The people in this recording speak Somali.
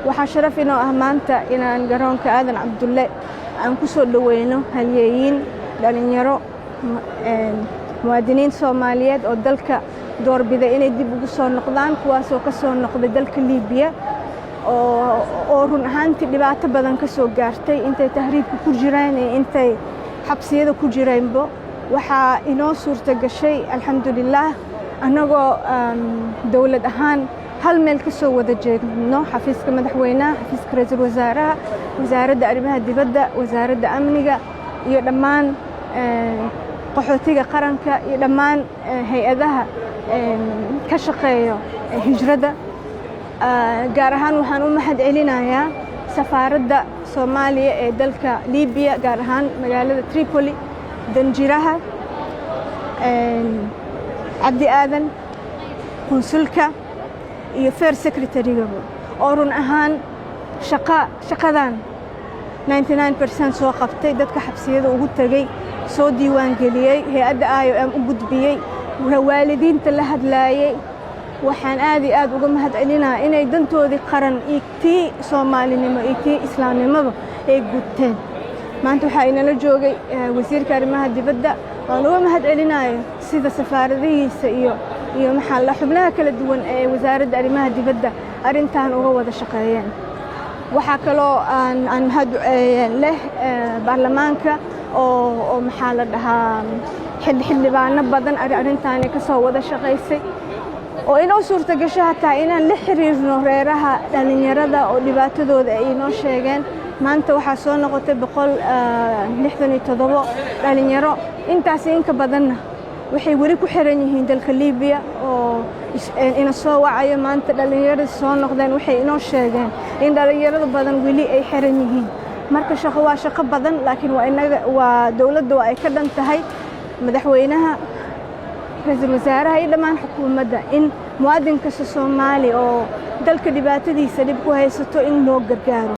waxaa sharaf inoo ah maanta inaan garoonka aadan cabdulle aan ku soo dhaweyno halyeeyin dhalinyaro muwaadiniin Soomaaliyeed oo dalka doorbida inay dib ugu soo noqdaan kuwaasoo ka soo noqday dalka Liibiya oo run ahaantii dhibaato badan ka soo gaartay intay tahriibka ku jireen iyo intay xabsiyada ku jireenbo waxaa inoo suurta gashay alxamdulillaah annagoo dawlad ahaan hal meel ka soo wada jeedno xafiiska madaxweynaha xafiiska ra'iisul wasaaraha wasaaradda arrimaha dibadda wasaaradda amniga iyo dhammaan qaxootiga qaranka iyo dhammaan hay'adaha ka shaqeeyo hijrada gaar ahaan waxaan u mahad celinayaa safaaradda Soomaaliya ee dalka Liibiya gaar ahaan magaalada Tripoli danjiraha Cabdi Aadan konsulka iyo fair secretary-ga oo run ahaan shaqadan 99% soo qabtay dadka xabsiyada ugu tagay soo diiwaan geliyay hay'adda IOM u gudbiyay waalidiinta la hadlaayay waxaan aad uga mahad celinaa inay dantoodii qaran iyo tii Soomaalinimo iyo tii Islaamnimada ay gudteen maanta waxaa inala joogay wasiirka arrimaha dibadda waan uga mahad celinayo sida safaaradihiisa iyo maxaa la xubnaha kala duwan ee wasaaradda arrimaha dibadda arintan uga wada shaqeeyeen waxaa kaloo aan mahad leh baarlamaanka oo maxaa la dhahaa xildhibaano badan arintan ka soo wada shaqeysay oo inoo suurta gashay hataa inaan la xiriirno reeraha dhalinyarada oo dhibaatadooda ay inoo sheegeen maanta waxaa soo noqotay 167 dhalinyaro intaas in ka badanna waxay wali ku xiran yihiin dalka Liibiya oo ina soo wacayo maanta dhalinyarada soo noqdeen waxay inoo sheegeen in dhalinyarada badan wali ay xiran yihiin marka shaqo badan laakiin waa dawladda ay ka dhan tahay madaxweynaha ra'iisul wasaaraha iyo dhammaan xukuumadda in muwaadin kasta Soomaali oo dalka dhibaatadiisa dib ku haysato in loo gargaaro